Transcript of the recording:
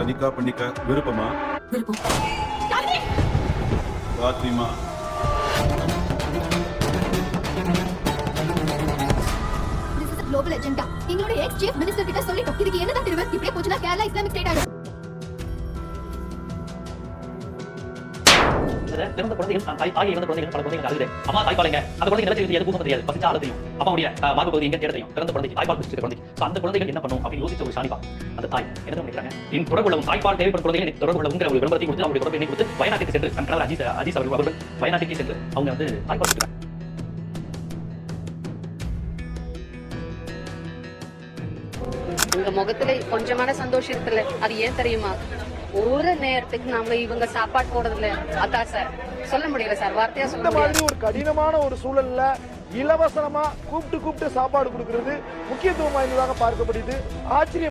நிக்கா பண்ணிக்க விருப்பமா? விருப்பம். Fatima, global agenda. எங்களோட எக்ஸ் சீஃப் மினிஸ்டர் கிட்ட சொல்லிட்டோம். இதுக்கு என்னதான் தீர்வு? இப்படியே போச்சுன்னா கேரளா இஸ்லாமிக் ஸ்டேட் ஆயிடும். பிறந்த குழந்தைகள் தாய் இறந்த குழந்தைகள் பல குழந்தைகள் அழுது அம்மா தாய்ப்பாளைங்க அந்த குழந்தை நிலச்சி எது பூசம் தெரியாது பசிச்சா அழுதையும் அம்மாவுடைய மார்பு பகுதி எங்க தேட தெரியும் பிறந்த குழந்தைக்கு தாய்ப்பால் குடிச்சிருக்க குழந்தைக்கு அந்த குழந்தைகள் என்ன பண்ணும் அப்படின்னு யோசிச்ச ஒரு ஷானிபா அந்த தாய் என்ன பண்ணிக்கிறாங்க என் தொடர்பு உள்ளவங்க தாய்ப்பால் தேவைப்படும் குழந்தைகள் தொடர்பு உள்ளவங்க ஒரு விளம்பரத்தை கொடுத்து அவருடைய தொடர்பு எண்ணை கொடுத்து வயநாட்டுக்கு சென்று கணவர் அஜீஸ் அவர்கள் வயநாட்டுக்கு சென்று அவங்க வந்து தாய்ப்பால் கொடுத்துருக்காங்க. உங்க முகத்துல கொஞ்சமான சந்தோஷம் இருக்குல்ல, அது ஏன் தெரியுமா? ஒரு நேரத்துக்கு நாம இவங்க சாப்பாடு போடுறதுல அதான் சார் சொல்ல முடியல சார், வார்த்தையா சொல்ல இந்த மாதிரி ஒரு கடினமான ஒரு சூழல்ல இலவசமா கூப்பிட்டு சாப்பாடு கொடுக்கிறது முக்கியத்துவம் வாய்ந்ததாக பார்க்கப்படுது. ஆச்சரியம்.